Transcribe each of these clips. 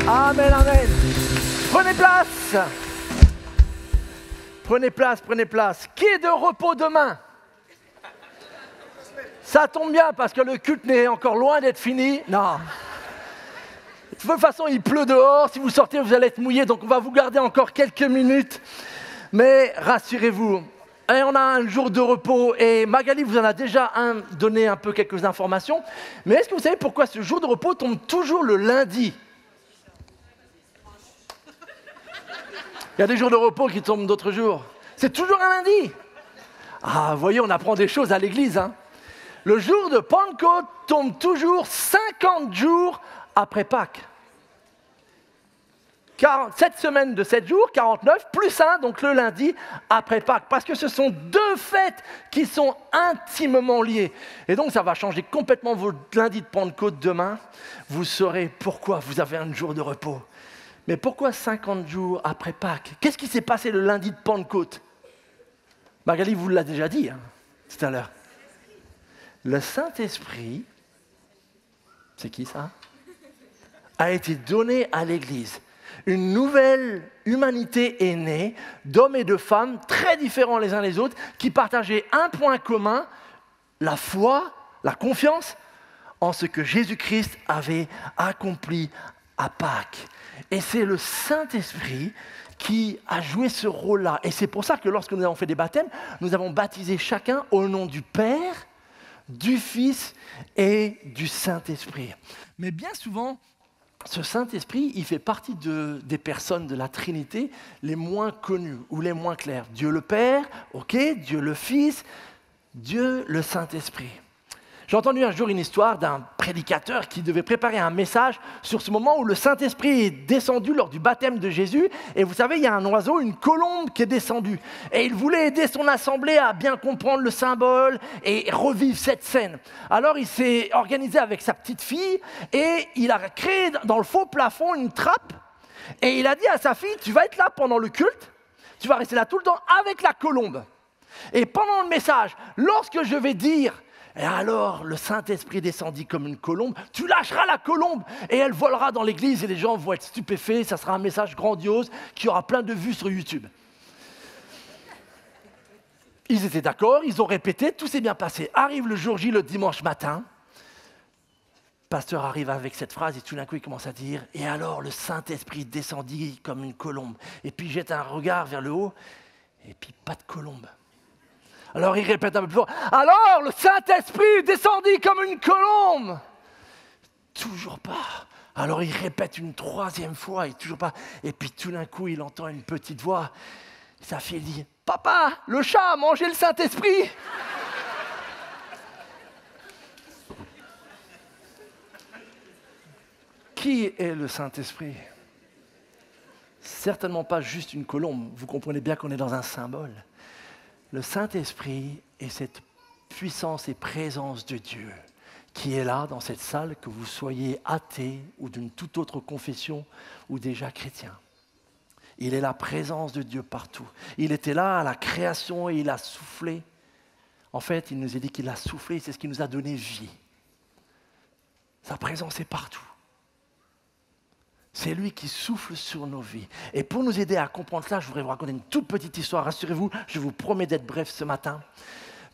Amen, amen. Prenez place. Prenez place, prenez place. Qui est de repos demain? Ça tombe bien parce que le culte n'est encore loin d'être fini. Non. De toute façon, il pleut dehors. Si vous sortez, vous allez être mouillés. Donc, on va vous garder encore quelques minutes. Mais rassurez-vous, on a un jour de repos. Et Magali vous en a déjà donné un peu quelques informations. Mais est-ce que vous savez pourquoi ce jour de repos tombe toujours le lundi? Il y a des jours de repos qui tombent d'autres jours. C'est toujours un lundi. Ah, vous voyez, on apprend des choses à l'église. Hein. Le jour de Pentecôte tombe toujours 50 jours après Pâques. 7 semaines de 7 jours, 49, plus 1, donc le lundi après Pâques. Parce que ce sont deux fêtes qui sont intimement liées. Et donc, ça va changer complètement votre lundi de Pentecôte demain. Vous saurez pourquoi vous avez un jour de repos. Mais pourquoi 50 jours après Pâques? Qu'est-ce qui s'est passé le lundi de Pentecôte? Magali vous l'a déjà dit tout à l'heure. Le Saint-Esprit, c'est qui ça? A été donné à l'Église. Une nouvelle humanité est née, d'hommes et de femmes très différents les uns les autres, qui partageaient un point commun, la foi, la confiance en ce que Jésus-Christ avait accompli à Pâques. Et c'est le Saint-Esprit qui a joué ce rôle-là. Et c'est pour ça que lorsque nous avons fait des baptêmes, nous avons baptisé chacun au nom du Père, du Fils et du Saint-Esprit. Mais bien souvent, ce Saint-Esprit, il fait partie des personnes de la Trinité les moins connues ou les moins claires. Dieu le Père, ok, Dieu le Fils, Dieu le Saint-Esprit. J'ai entendu un jour une histoire d'un prédicateur qui devait préparer un message sur ce moment où le Saint-Esprit est descendu lors du baptême de Jésus. Et vous savez, il y a un oiseau, une colombe qui est descendue. Et il voulait aider son assemblée à bien comprendre le symbole et revivre cette scène. Alors il s'est organisé avec sa petite fille et il a créé dans le faux plafond une trappe. Et il a dit à sa fille, tu vas être là pendant le culte, tu vas rester là tout le temps avec la colombe. Et pendant le message, lorsque je vais dire... Et alors, le Saint-Esprit descendit comme une colombe. Tu lâcheras la colombe et elle volera dans l'église et les gens vont être stupéfaits. Ça sera un message grandiose qui aura plein de vues sur YouTube. Ils étaient d'accord, ils ont répété, tout s'est bien passé. Arrive le jour J, le dimanche matin. Le pasteur arrive avec cette phrase et tout d'un coup, il commence à dire « Et alors, le Saint-Esprit descendit comme une colombe. » Et puis, il jette un regard vers le haut et puis pas de colombe. Alors il répète un peu plus fort. Alors le Saint-Esprit descendit comme une colombe. Toujours pas. Alors il répète une troisième fois et toujours pas. Et puis tout d'un coup il entend une petite voix. Sa fille dit « Papa, le chat a mangé le Saint-Esprit !» Qui est le Saint-Esprit? Certainement pas juste une colombe. Vous comprenez bien qu'on est dans un symbole. Le Saint-Esprit est cette puissance et présence de Dieu qui est là dans cette salle, que vous soyez athée ou d'une toute autre confession ou déjà chrétien. Il est la présence de Dieu partout. Il était là à la création et il a soufflé. En fait, il nous a dit qu'il a soufflé, c'est ce qui nous a donné vie. Sa présence est partout. C'est lui qui souffle sur nos vies. Et pour nous aider à comprendre cela, je voudrais vous raconter une toute petite histoire. Rassurez-vous, je vous promets d'être bref ce matin.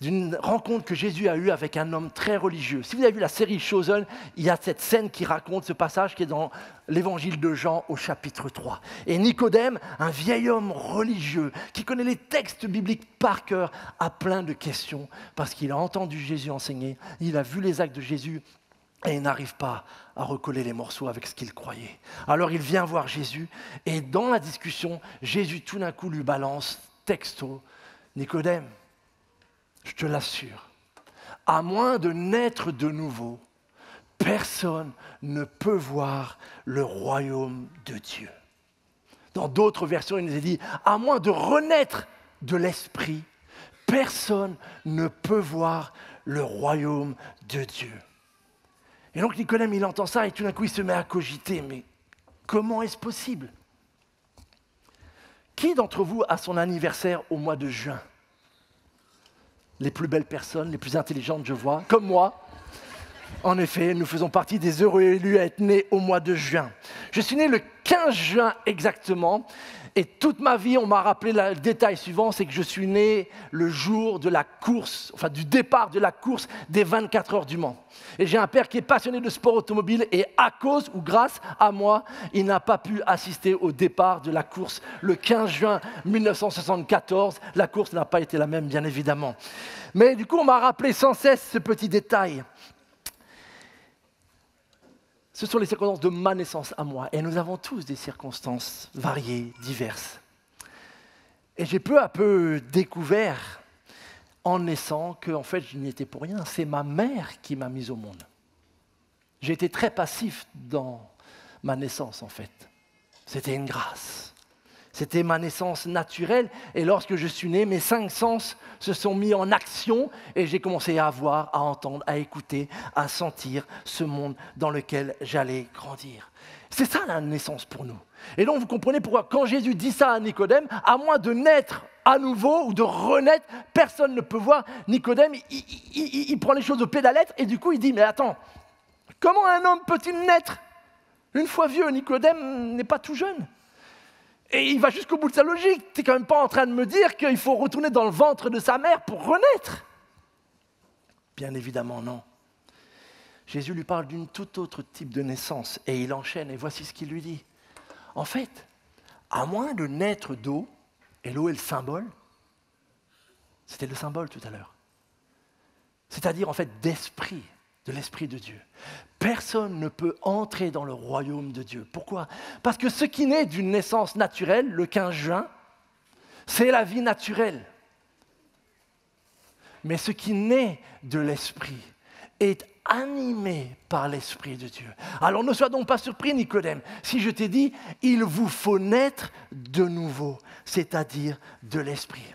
D'une rencontre que Jésus a eue avec un homme très religieux. Si vous avez vu la série Chosen, il y a cette scène qui raconte ce passage qui est dans l'évangile de Jean au chapitre 3. Et Nicodème, un vieil homme religieux qui connaît les textes bibliques par cœur, a plein de questions parce qu'il a entendu Jésus enseigner, il a vu les actes de Jésus. Et il n'arrive pas à recoller les morceaux avec ce qu'il croyait. Alors il vient voir Jésus, et dans la discussion, Jésus tout d'un coup lui balance, texto, Nicodème, je te l'assure, à moins de naître de nouveau, personne ne peut voir le royaume de Dieu. Dans d'autres versions, il nous est dit, à moins de renaître de l'esprit, personne ne peut voir le royaume de Dieu. Et donc Nicodème, il entend ça et tout d'un coup, il se met à cogiter. Mais comment est-ce possible? Qui d'entre vous a son anniversaire au mois de juin? Les plus belles personnes, les plus intelligentes, je vois, comme moi. En effet, nous faisons partie des heureux élus à être nés au mois de juin. Je suis né le 15 juin exactement, et toute ma vie, on m'a rappelé le détail suivant, c'est que je suis né le jour de la course, enfin du départ de la course des 24 heures du Mans. Et j'ai un père qui est passionné de sport automobile, et à cause ou grâce à moi, il n'a pas pu assister au départ de la course le 15 juin 1974. La course n'a pas été la même, bien évidemment. Mais du coup, on m'a rappelé sans cesse ce petit détail. Ce sont les circonstances de ma naissance à moi. Et nous avons tous des circonstances variées, diverses. Et j'ai peu à peu découvert, en naissant, qu'en fait, je n'y étais pour rien. C'est ma mère qui m'a mis au monde. J'ai été très passif dans ma naissance, en fait. C'était une grâce. C'était ma naissance naturelle. Et lorsque je suis né, mes 5 sens se sont mis en action et j'ai commencé à voir, à entendre, à écouter, à sentir ce monde dans lequel j'allais grandir. C'est ça la naissance pour nous. Et donc vous comprenez pourquoi quand Jésus dit ça à Nicodème, à moins de naître à nouveau ou de renaître, personne ne peut voir. Nicodème, il prend les choses au pied de la lettre et du coup il dit, mais attends, comment un homme peut-il naître? Une fois vieux, Nicodème n'est pas tout jeune. Et il va jusqu'au bout de sa logique. Tu n'es quand même pas en train de me dire qu'il faut retourner dans le ventre de sa mère pour renaître. Bien évidemment, non. Jésus lui parle d'une toute autre type de naissance et il enchaîne et voici ce qu'il lui dit. En fait, à moins de naître d'eau, et l'eau est le symbole, c'était le symbole tout à l'heure, c'est-à-dire en fait d'esprit, de l'Esprit de Dieu. Personne ne peut entrer dans le royaume de Dieu. Pourquoi? Parce que ce qui naît d'une naissance naturelle, le 15 juin, c'est la vie naturelle. Mais ce qui naît de l'Esprit est animé par l'Esprit de Dieu. Alors ne sois donc pas surpris, Nicodème, si je t'ai dit, il vous faut naître de nouveau, c'est-à-dire de l'Esprit.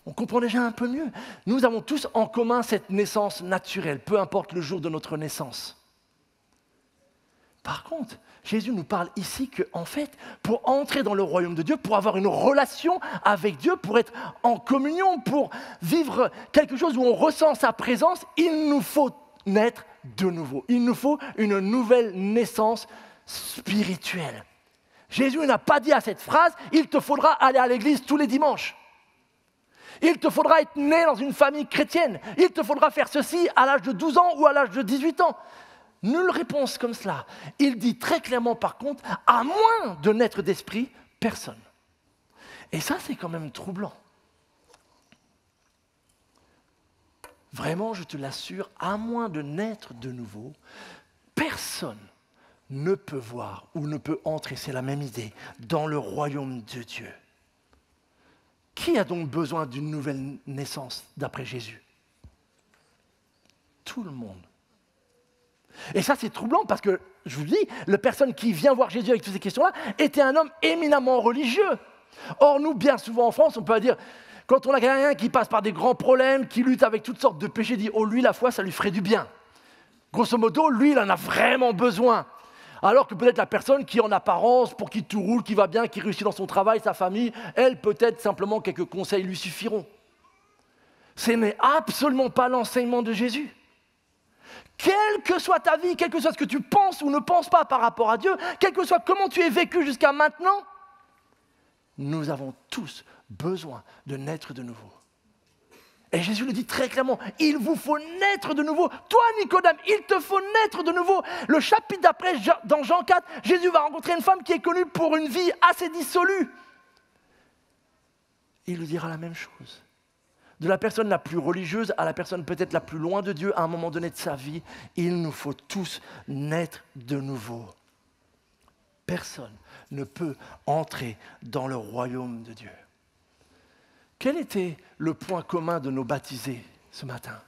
On comprend déjà un peu mieux. Nous avons tous en commun cette naissance naturelle, peu importe le jour de notre naissance. Par contre, Jésus nous parle ici qu'en fait, pour entrer dans le royaume de Dieu, pour avoir une relation avec Dieu, pour être en communion, pour vivre quelque chose où on ressent sa présence, il nous faut naître de nouveau. Il nous faut une nouvelle naissance spirituelle. Jésus n'a pas dit à cette phrase, il te faudra aller à l'église tous les dimanches. Il te faudra être né dans une famille chrétienne. Il te faudra faire ceci à l'âge de 12 ans ou à l'âge de 18 ans. Nulle réponse comme cela. Il dit très clairement par contre, à moins de naître d'esprit, personne. Et ça, c'est quand même troublant. Vraiment, je te l'assure, à moins de naître de nouveau, personne ne peut voir ou ne peut entrer, c'est la même idée, dans le royaume de Dieu. Qui a donc besoin d'une nouvelle naissance d'après Jésus? Tout le monde. Et ça, c'est troublant parce que, je vous dis, la personne qui vient voir Jésus avec toutes ces questions-là était un homme éminemment religieux. Or, nous, bien souvent en France, on peut dire, quand on a quelqu'un qui passe par des grands problèmes, qui lutte avec toutes sortes de péchés, dit, oh, lui, la foi, ça lui ferait du bien. Grosso modo, lui, il en a vraiment besoin. Alors que peut-être la personne qui, en apparence, pour qui tout roule, qui va bien, qui réussit dans son travail, sa famille, elle, peut-être simplement quelques conseils lui suffiront. Ce n'est absolument pas l'enseignement de Jésus. Quelle que soit ta vie, quel que soit ce que tu penses ou ne penses pas par rapport à Dieu, quel que soit comment tu es vécu jusqu'à maintenant, nous avons tous besoin de naître de nouveau. Et Jésus le dit très clairement, il vous faut naître de nouveau. Toi, Nicodème, il te faut naître de nouveau. Le chapitre d'après, dans Jean 4, Jésus va rencontrer une femme qui est connue pour une vie assez dissolue. Il lui dira la même chose. De la personne la plus religieuse à la personne peut-être la plus loin de Dieu, à un moment donné de sa vie, il nous faut tous naître de nouveau. Personne ne peut entrer dans le royaume de Dieu. Quel était le point commun de nos baptisés ce matin?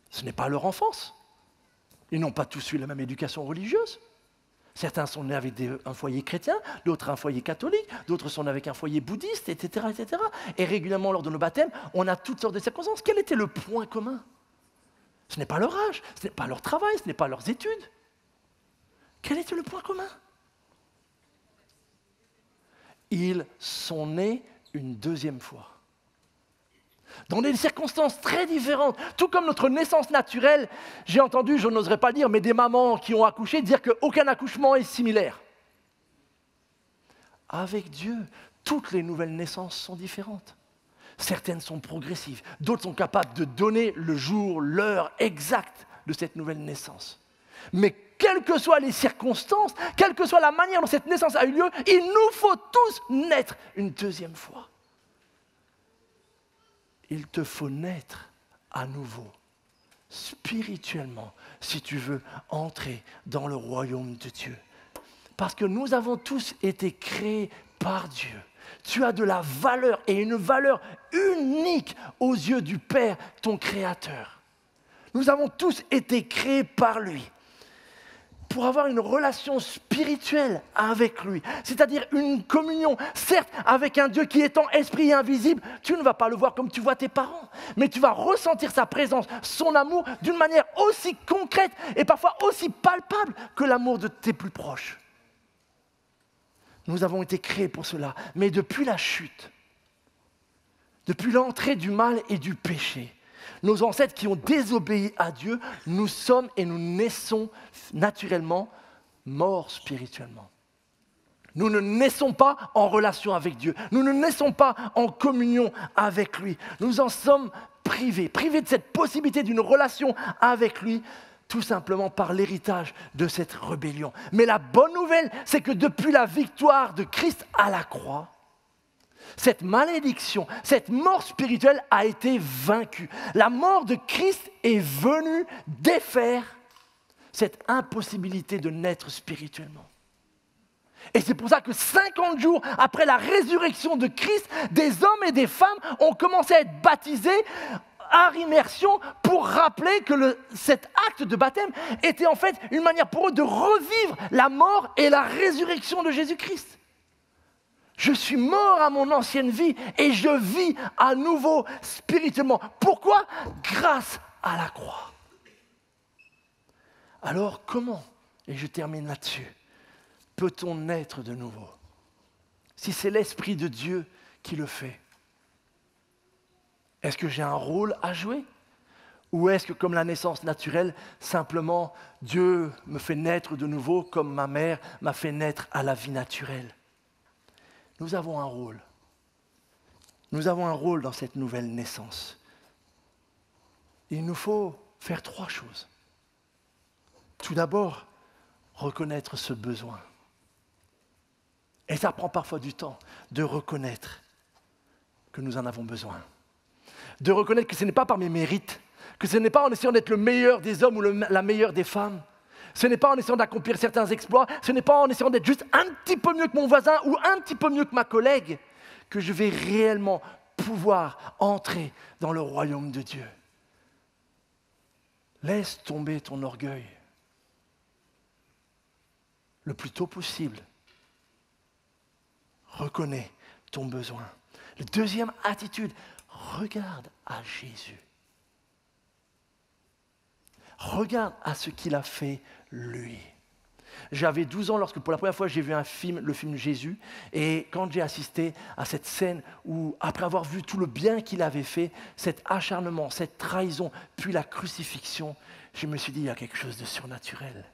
Ce n'est pas leur enfance. Ils n'ont pas tous eu la même éducation religieuse. Certains sont nés avec un foyer chrétien, d'autres un foyer catholique, d'autres sont nés avec un foyer bouddhiste, etc., etc. Et régulièrement, lors de nos baptêmes, on a toutes sortes de circonstances. Quel était le point commun? Ce n'est pas leur âge, ce n'est pas leur travail, ce n'est pas leurs études. Quel était le point commun? Ils sont nés une deuxième fois. dans des circonstances très différentes. Tout comme notre naissance naturelle, j'ai entendu, je n'oserais pas dire, mais des mamans qui ont accouché dire qu'aucun accouchement est similaire. Avec Dieu, toutes les nouvelles naissances sont différentes. Certaines sont progressives, d'autres sont capables de donner le jour, l'heure exacte de cette nouvelle naissance. Mais quelles que soient les circonstances, quelle que soit la manière dont cette naissance a eu lieu, il nous faut tous naître une deuxième fois. Il te faut naître à nouveau, spirituellement, si tu veux entrer dans le royaume de Dieu. Parce que nous avons tous été créés par Dieu. Tu as de la valeur et une valeur unique aux yeux du Père, ton Créateur. Nous avons tous été créés par lui pour avoir une relation spirituelle avec lui, c'est-à-dire une communion, certes avec un Dieu qui étant esprit et invisible, tu ne vas pas le voir comme tu vois tes parents, mais tu vas ressentir sa présence, son amour d'une manière aussi concrète et parfois aussi palpable que l'amour de tes plus proches. Nous avons été créés pour cela, mais depuis la chute, depuis l'entrée du mal et du péché, nos ancêtres qui ont désobéi à Dieu, nous sommes et nous naissons naturellement morts spirituellement. Nous ne naissons pas en relation avec Dieu. Nous ne naissons pas en communion avec lui. Nous en sommes privés de cette possibilité d'une relation avec lui, tout simplement par l'héritage de cette rébellion. Mais la bonne nouvelle, c'est que depuis la victoire de Christ à la croix, cette malédiction, cette mort spirituelle a été vaincue. La mort de Christ est venue défaire cette impossibilité de naître spirituellement. Et c'est pour ça que 50 jours après la résurrection de Christ, des hommes et des femmes ont commencé à être baptisés à immersion pour rappeler que cet acte de baptême était en fait une manière pour eux de revivre la mort et la résurrection de Jésus-Christ. Je suis mort à mon ancienne vie et je vis à nouveau spirituellement. Pourquoi ? Grâce à la croix. Alors comment, et je termine là-dessus, peut-on naître de nouveau ? Si c'est l'Esprit de Dieu qui le fait, est-ce que j'ai un rôle à jouer ? Ou est-ce que, comme la naissance naturelle, simplement Dieu me fait naître de nouveau comme ma mère m'a fait naître à la vie naturelle ? Nous avons un rôle. Nous avons un rôle dans cette nouvelle naissance. Il nous faut faire 3 choses. Tout d'abord, reconnaître ce besoin. Et ça prend parfois du temps de reconnaître que nous en avons besoin. De reconnaître que ce n'est pas par mes mérites, que ce n'est pas en essayant d'être le meilleur des hommes ou la meilleure des femmes. Ce n'est pas en essayant d'accomplir certains exploits, ce n'est pas en essayant d'être juste un petit peu mieux que mon voisin ou un petit peu mieux que ma collègue que je vais réellement pouvoir entrer dans le royaume de Dieu. Laisse tomber ton orgueil le plus tôt possible. Reconnais ton besoin. La deuxième attitude, regarde à Jésus. Regarde à ce qu'il a fait lui. J'avais 12 ans lorsque pour la première fois j'ai vu le film Jésus, et quand j'ai assisté à cette scène où, après avoir vu tout le bien qu'il avait fait, cet acharnement, cette trahison, puis la crucifixion, je me suis dit, il y a quelque chose de surnaturel.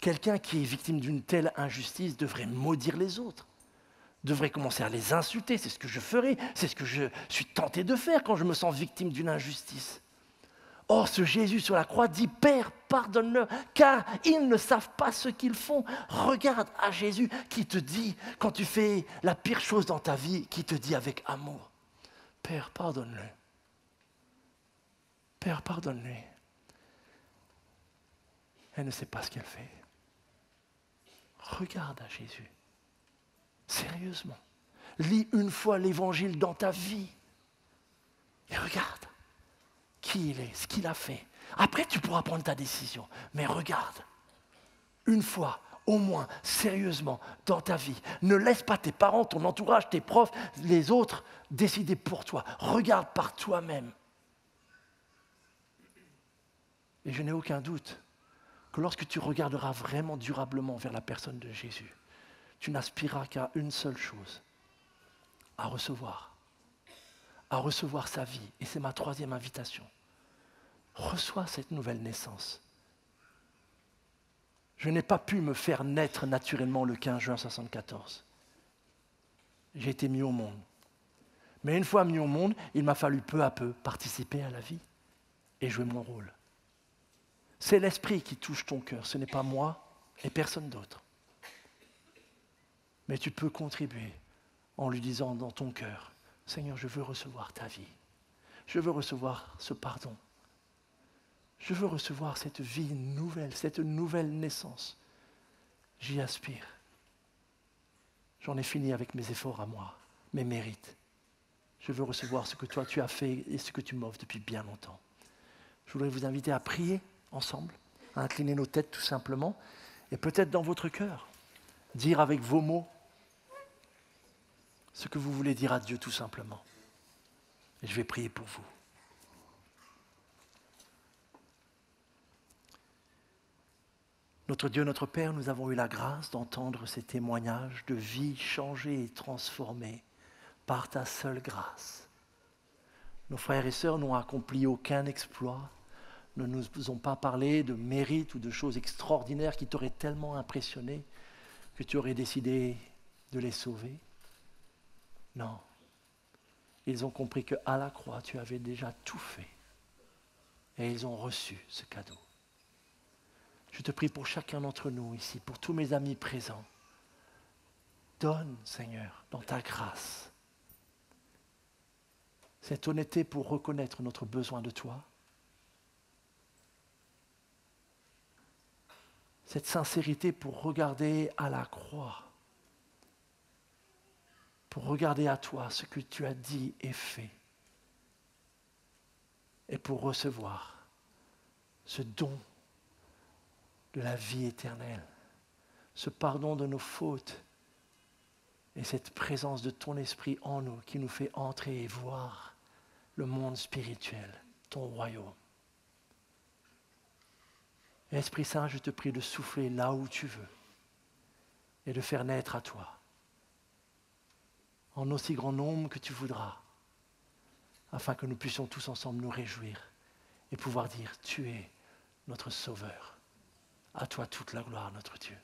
Quelqu'un qui est victime d'une telle injustice devrait maudire les autres, devrait commencer à les insulter, c'est ce que je ferai, c'est ce que je suis tenté de faire quand je me sens victime d'une injustice. Or, ce Jésus sur la croix dit, Père, pardonne-leur, car ils ne savent pas ce qu'ils font. Regarde à Jésus qui te dit, quand tu fais la pire chose dans ta vie, qui te dit avec amour, Père, pardonne-le. Père, pardonne-lui. Elle ne sait pas ce qu'elle fait. Regarde à Jésus. Sérieusement. Lis une fois l'évangile dans ta vie. Et regarde qui il est, ce qu'il a fait. Après, tu pourras prendre ta décision. Mais regarde, une fois, au moins, sérieusement, dans ta vie. Ne laisse pas tes parents, ton entourage, tes profs, les autres décider pour toi. Regarde par toi-même. Et je n'ai aucun doute que lorsque tu regarderas vraiment durablement vers la personne de Jésus, tu n'aspireras qu'à une seule chose, à recevoir, à recevoir sa vie. Et c'est ma troisième invitation. Reçois cette nouvelle naissance. Je n'ai pas pu me faire naître naturellement le 15 juin 1974. J'ai été mis au monde. Mais une fois mis au monde, il m'a fallu peu à peu participer à la vie et jouer mon rôle. C'est l'Esprit qui touche ton cœur, ce n'est pas moi et personne d'autre. Mais tu peux contribuer en lui disant dans ton cœur, Seigneur, je veux recevoir ta vie. Je veux recevoir ce pardon. Je veux recevoir cette vie nouvelle, cette nouvelle naissance. J'y aspire. J'en ai fini avec mes efforts à moi, mes mérites. Je veux recevoir ce que toi tu as fait et ce que tu m'offres depuis bien longtemps. Je voudrais vous inviter à prier ensemble, à incliner nos têtes tout simplement, et peut-être dans votre cœur, dire avec vos mots ce que vous voulez dire à Dieu tout simplement. Et je vais prier pour vous. Notre Dieu, notre Père, nous avons eu la grâce d'entendre ces témoignages de vie changée et transformée par ta seule grâce. Nos frères et sœurs n'ont accompli aucun exploit, ne nous ont pas parlé de mérite ou de choses extraordinaires qui t'auraient tellement impressionné que tu aurais décidé de les sauver. Non. Ils ont compris qu'à la croix, tu avais déjà tout fait. Et ils ont reçu ce cadeau. Je te prie pour chacun d'entre nous ici, pour tous mes amis présents. Donne, Seigneur, dans ta grâce, cette honnêteté pour reconnaître notre besoin de toi, cette sincérité pour regarder à la croix, pour regarder à toi ce que tu as dit et fait, et pour recevoir ce don de la vie éternelle, ce pardon de nos fautes et cette présence de ton esprit en nous qui nous fait entrer et voir le monde spirituel, ton royaume. Esprit Saint, je te prie de souffler là où tu veux et de faire naître à toi, en aussi grand nombre que tu voudras, afin que nous puissions tous ensemble nous réjouir et pouvoir dire, tu es notre Sauveur. À toi toute la gloire, notre Dieu.